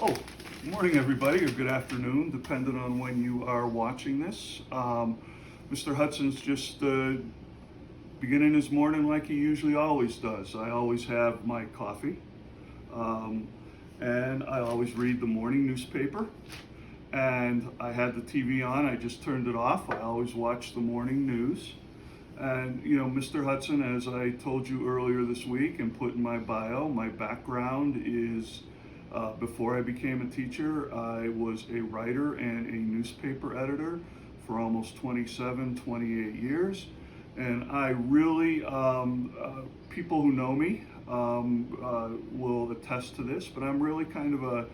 Oh, good morning, everybody, or good afternoon, depending on when you are watching this. Mr. Hudson's just beginning his morning like he usually always does. I always have my coffee, and I always read the morning newspaper. And I had the TV on, I just turned it off. I always watch the morning news. And, Mr. Hudson, as I told you earlier this week and put in my bio, my background is before I became a teacher, I was a writer and a newspaper editor for almost 27, 28 years. And I really, people who know me will attest to this, but I'm really kind of a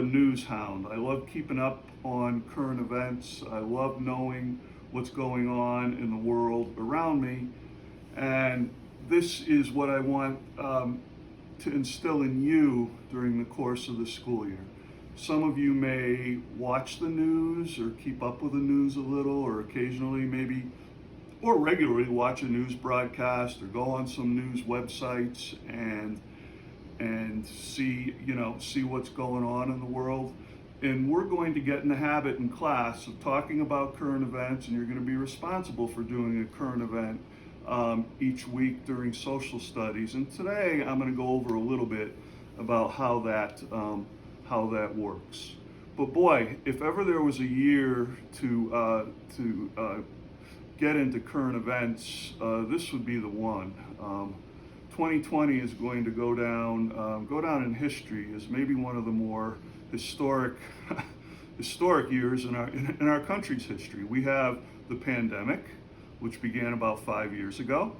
news hound. I love keeping up on current events. I love knowing what's going on in the world around me. And this is what I want to instill in you during the course of the school year. Some of you may watch the news or keep up with the news a little, or occasionally maybe, or regularly watch a news broadcast or go on some news websites and see what's going on in the world. And we're going to get in the habit in class of talking about current events, and you're going to be responsible for doing a current event each week during social studies. And today I'm going to go over a little bit about how that works. But boy, if ever there was a year to get into current events, this would be the one. 2020 is going to go down in history as maybe one of the more historic years in our country's history. We have the pandemic, which began about 5 years ago,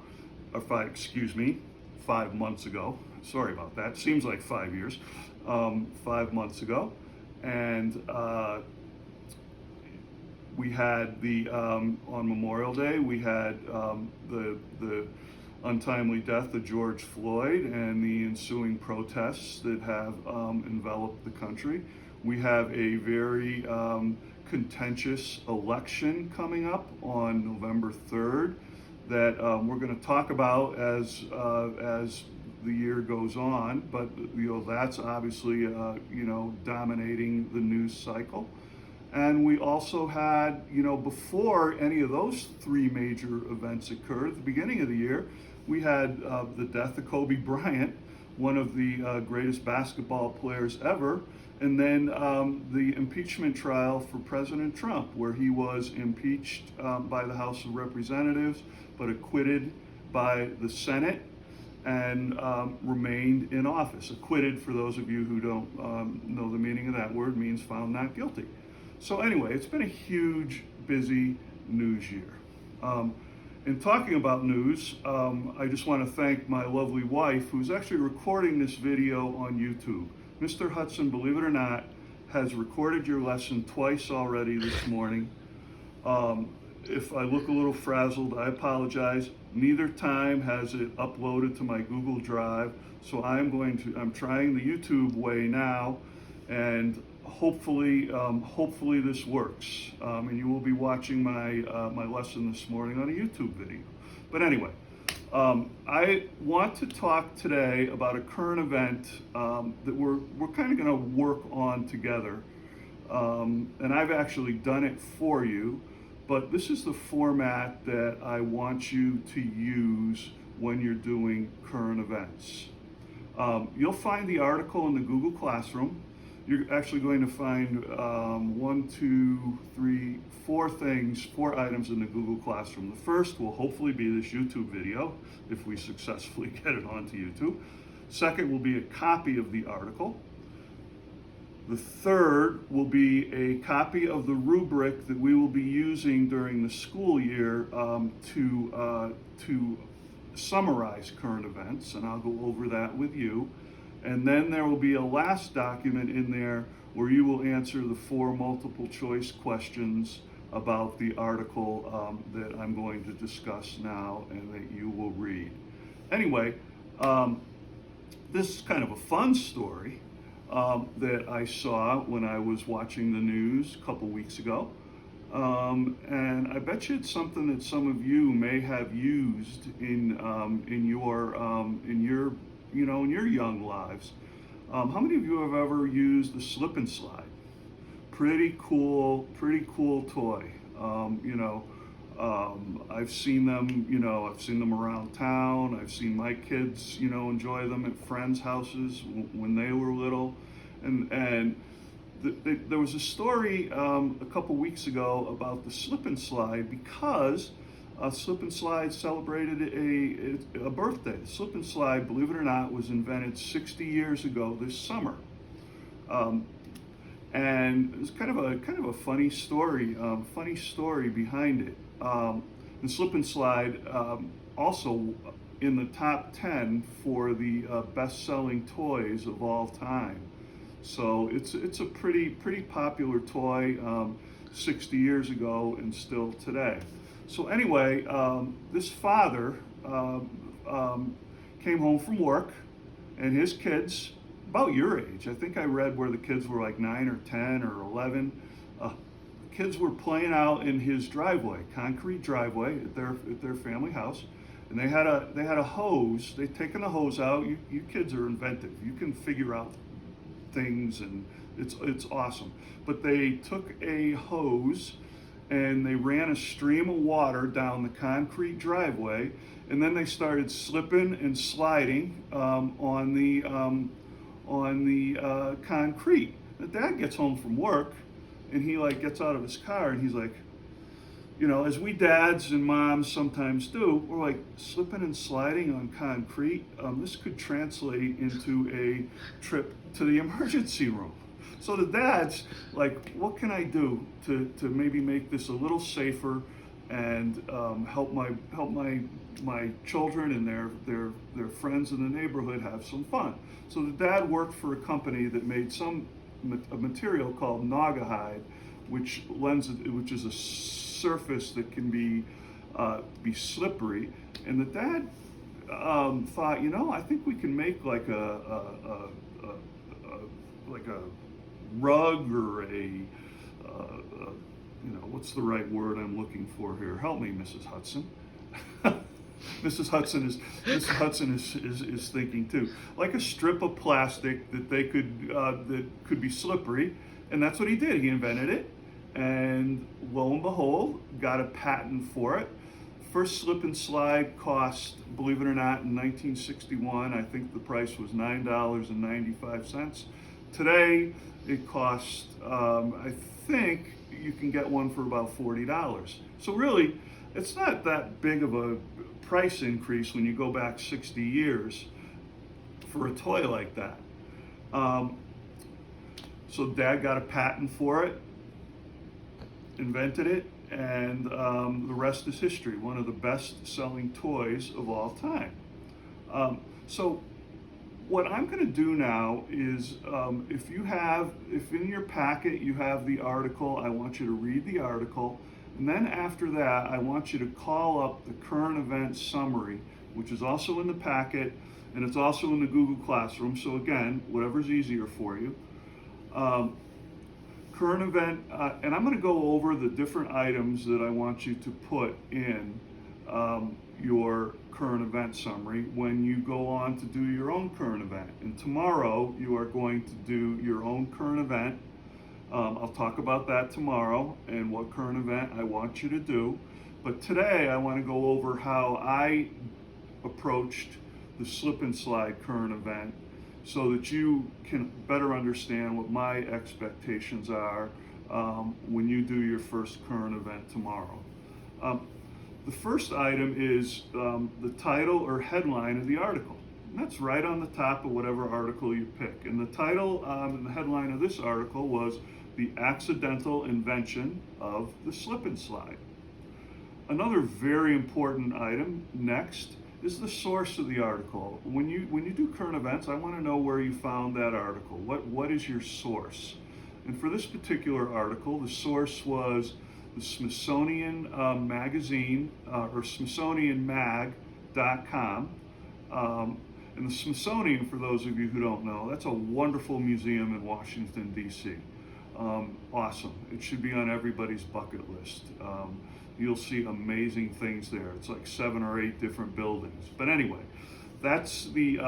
or 5 months ago. Sorry about that. Seems like 5 years. 5 months ago, and we had on Memorial Day we had the untimely death of George Floyd and the ensuing protests that have enveloped the country. We have a very contentious election coming up on November 3rd that we're going to talk about as the year goes on, but that's obviously dominating the news cycle. And we also had, before any of those three major events occurred, at the beginning of the year, we had the death of Kobe Bryant, one of the greatest basketball players ever, and then the impeachment trial for President Trump, where he was impeached by the House of Representatives, but acquitted by the Senate, and remained in office. Acquitted, for those of you who don't know the meaning of that word, means found not guilty. So anyway, it's been a huge, busy news year. In talking about news, I just want to thank my lovely wife, who's actually recording this video on YouTube. Mr. Hudson, believe it or not, has recorded your lesson twice already this morning. If I look a little frazzled, I apologize. Neither time has it uploaded to my Google Drive, so I'm trying the YouTube way now, and hopefully this works. And you will be watching my lesson this morning on a YouTube video. But anyway, I want to talk today about a current event that we're kind of going to work on together. And I've actually done it for you, but this is the format that I want you to use when you're doing current events. You'll find the article in the Google Classroom. You're actually going to find 4 items in the Google Classroom. The first will hopefully be this YouTube video, if we successfully get it onto YouTube. Second will be a copy of the article. The third will be a copy of the rubric that we will be using during the school year to summarize current events, and I'll go over that with you. And then there will be a last document in there where you will answer the 4 multiple choice questions about the article that I'm going to discuss now and that you will read. Anyway, this is kind of a fun story that I saw when I was watching the news a couple weeks ago. And I bet you it's something that some of you may have used in your young lives. How many of you have ever used the slip and slide? Pretty cool toy. I've seen them, I've seen them around town. I've seen my kids, enjoy them at friends' houses when they were little. And there was a story a couple weeks ago about the slip and slide because slip and slide celebrated a birthday. The slip and slide, believe it or not, was invented 60 years ago this summer. And it's kind of a funny story behind it. The slip and slide also in the top 10 for the best-selling toys of all time. So it's a pretty popular toy 60 years ago and still today. So anyway, this father came home from work, and his kids, about your age, I think I read where the kids were like 9 or 10 or 11. Kids were playing out in his driveway, concrete driveway at their family house, and they had a hose. They'd taken the hose out. You kids are inventive. You can figure out things, and it's awesome. But they took a hose and they ran a stream of water down the concrete driveway, and then they started slipping and sliding on the concrete. The dad gets home from work, and he gets out of his car, and he's like, as we dads and moms sometimes do, we're like slipping and sliding on concrete. This could translate into a trip to the emergency room. So the dad's like, what can I do to maybe make this a little safer and help my children and their friends in the neighborhood have some fun? So the dad worked for a company that made a material called Naugahyde, which is a surface that can be slippery. And the dad thought, I think we can make like a rug or what's the right word I'm looking for here? Help me, Mrs. Hudson. Mrs. Hudson is thinking too, like a strip of plastic that could be slippery, and that's what he did. He invented it, and lo and behold, got a patent for it. First slip and slide cost, believe it or not, in 1961, I think the price was $9.95. Today, it costs, I think you can get one for about $40. So really, it's not that big of a price increase when you go back 60 years for a toy like that. So Dad got a patent for it, invented it, and the rest is history. One of the best-selling toys of all time. So what I'm going to do now is, if in your packet you have the article, I want you to read the article, and then after that, I want you to call up the current event summary, which is also in the packet, and it's also in the Google Classroom. So again, whatever's easier for you. Current event, and I'm going to go over the different items that I want you to put in your current event summary when you go on to do your own current event. And tomorrow you are going to do your own current event. I'll talk about that tomorrow and what current event I want you to do. But today I want to go over how I approached the slip and slide current event so that you can better understand what my expectations are when you do your first current event tomorrow. The first item is the title or headline of the article. And that's right on the top of whatever article you pick. And the title and the headline of this article was "The Accidental Invention of the Slip and Slide." Another very important item next is the source of the article. When you do current events, I want to know where you found that article. What is your source? And for this particular article, the source was the Smithsonian Magazine or SmithsonianMag.com. And the Smithsonian, for those of you who don't know, that's a wonderful museum in Washington, D.C. Awesome. It should be on everybody's bucket list. You'll see amazing things there. It's like 7 or 8 different buildings. But anyway, that's the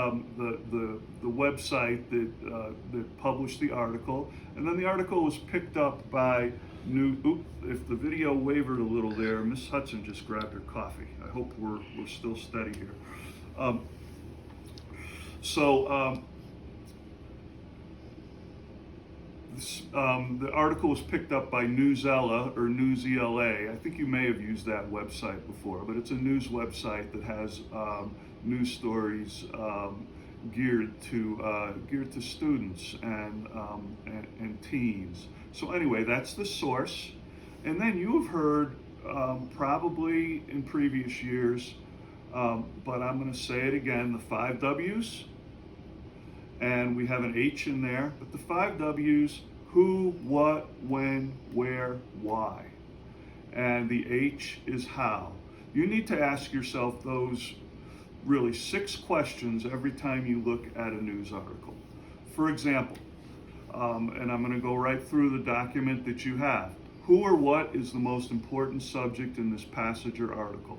website that published the article, and then the article was picked up by if the video wavered a little there, Miss Hudson just grabbed her coffee. I hope we're still steady here. The article was picked up by Newsela or Newsela. I think you may have used that website before, but it's a news website that has news stories geared to students and teens. So anyway, that's the source. And then you have heard probably in previous years, but I'm going to say it again, the 5 W's. And we have an H in there, but the 5 W's: who, what, when, where, why. And the H is how. You need to ask yourself those really 6 questions every time you look at a news article. For example, and I'm going to go right through the document that you have. Who or what is the most important subject in this passage or article?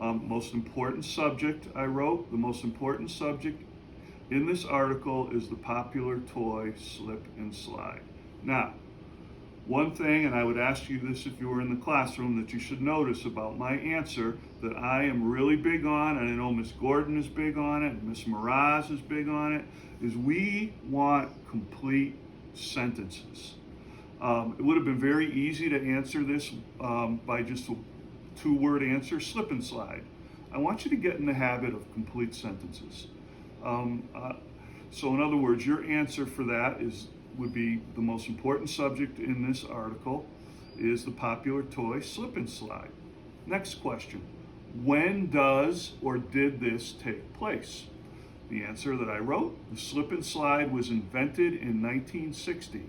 Most important subject, I wrote, the most important subject in this article is the popular toy Slip and Slide. Now, one thing, and I would ask you this if you were in the classroom, that you should notice about my answer that I am really big on, and I know Miss Gordon is big on it, and Miss Mraz is big on it, is we want complete sentences. It would have been very easy to answer this by just a 2-word answer, slip and slide. I want you to get in the habit of complete sentences. So in other words, your answer for that would be the most important subject in this article is the popular toy Slip and Slide. Next question: when does or did this take place? The answer that I wrote: the Slip and Slide was invented in 1960.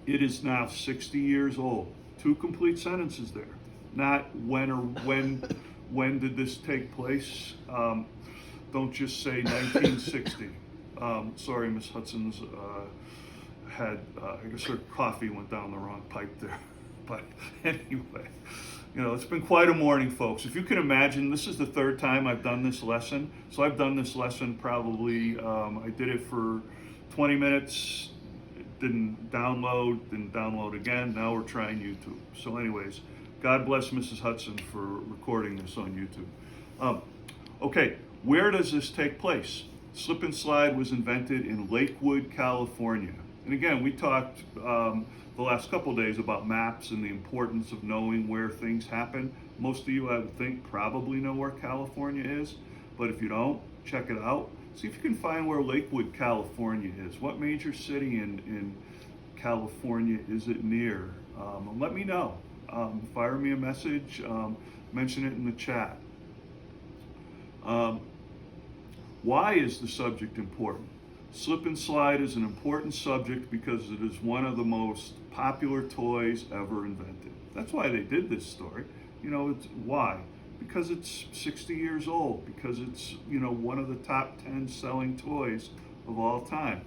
It is now 60 years old. 2 complete sentences there. Not when did this take place? Don't just say 1960. Sorry, Miss Hudson's I guess her coffee went down the wrong pipe there. But anyway, it's been quite a morning, folks. If you can imagine, this is the 3rd time I've done this lesson. So I've done this lesson probably, I did it for 20 minutes, didn't download again. Now we're trying YouTube. So anyways, God bless Mrs. Hudson for recording this on YouTube. Okay, where does this take place? Slip and Slide was invented in Lakewood, California. And again, we talked the last couple days about maps and the importance of knowing where things happen. Most of you, I would think, probably know where California is, but if you don't, check it out. See if you can find where Lakewood, California is. What major city in California is it near? And let me know. Fire me a message, mention it in the chat. Why is the subject important? Slip and Slide is an important subject because it is one of the most popular toys ever invented. That's why they did this story. It's why? Because it's 60 years old, because it's, one of the top 10 selling toys of all time.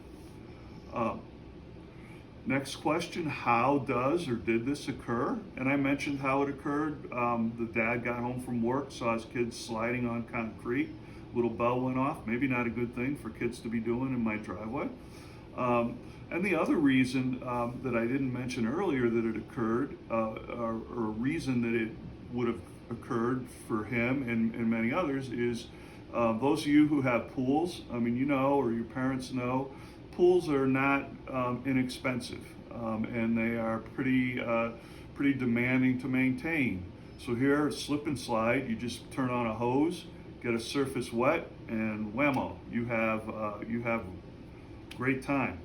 Next question: how does or did this occur? And I mentioned how it occurred. The dad got home from work, saw his kids sliding on concrete. Little bell went off. Maybe not a good thing for kids to be doing in my driveway. And the other reason that I didn't mention earlier that it occurred, or a reason that it would have occurred for him and many others, is those of you who have pools, or your parents know, pools are not inexpensive, and they are pretty demanding to maintain. So here, Slip and Slide, you just turn on a hose, get a surface wet, and whammo, you have great time.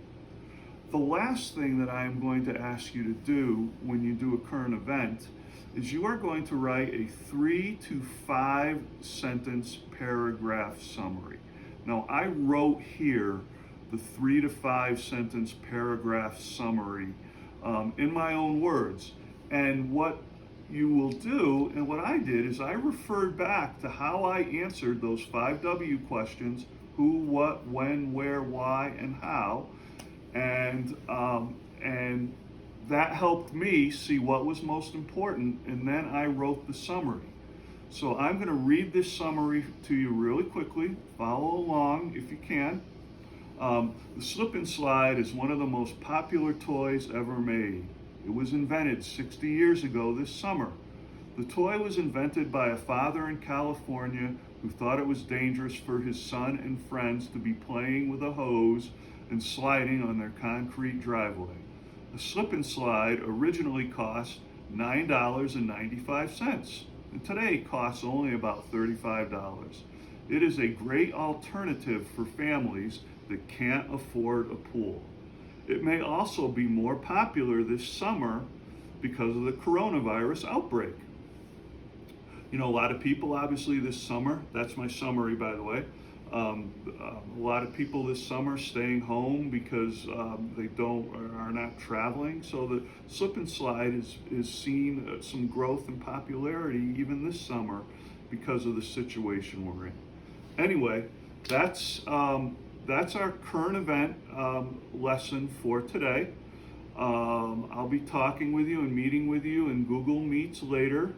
The last thing that I am going to ask you to do when you do a current event is you are going to write a 3 to 5 sentence paragraph summary. Now, I wrote here the 3 to 5 sentence paragraph summary in my own words. And what you will do, and what I did, is I referred back to how I answered those 5 W questions: who, what, when, where, why, and how. And that helped me see what was most important, and then I wrote the summary. So I'm going to read this summary to you really quickly. Follow along if you can. The slip and slide is one of the most popular toys ever made. It was invented 60 years ago this summer. The toy was invented by a father in California who thought it was dangerous for his son and friends to be playing with a hose and sliding on their concrete driveway. A slip and slide originally cost $9.95 and today costs only about $35. It is a great alternative for families that can't afford a pool. It may also be more popular this summer because of the coronavirus outbreak. You know, a lot of people obviously this summer, that's my summary by the way, a lot of people this summer staying home because they are not traveling. So the slip and slide is seeing some growth in popularity even this summer because of the situation we're in. Anyway, that's our current event lesson for today. I'll be talking with you and meeting with you in Google Meets later.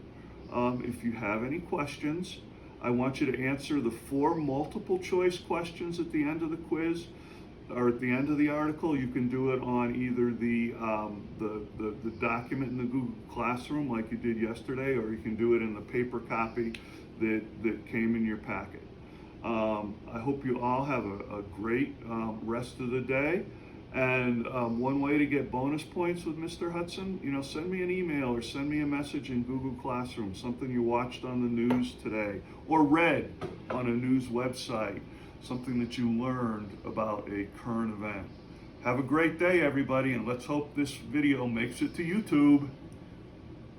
If you have any questions, I want you to answer the 4 multiple choice questions at the end of the quiz or at the end of the article. You can do it on either the document in the Google Classroom like you did yesterday, or you can do it in the paper copy that came in your packet. I hope you all have a great rest of the day. And one way to get bonus points with Mr. Hudson, you know, send me an email or send me a message in Google Classroom, something you watched on the news today or read on a news website, something that you learned about a current event. Have a great day, everybody, and let's hope this video makes it to YouTube.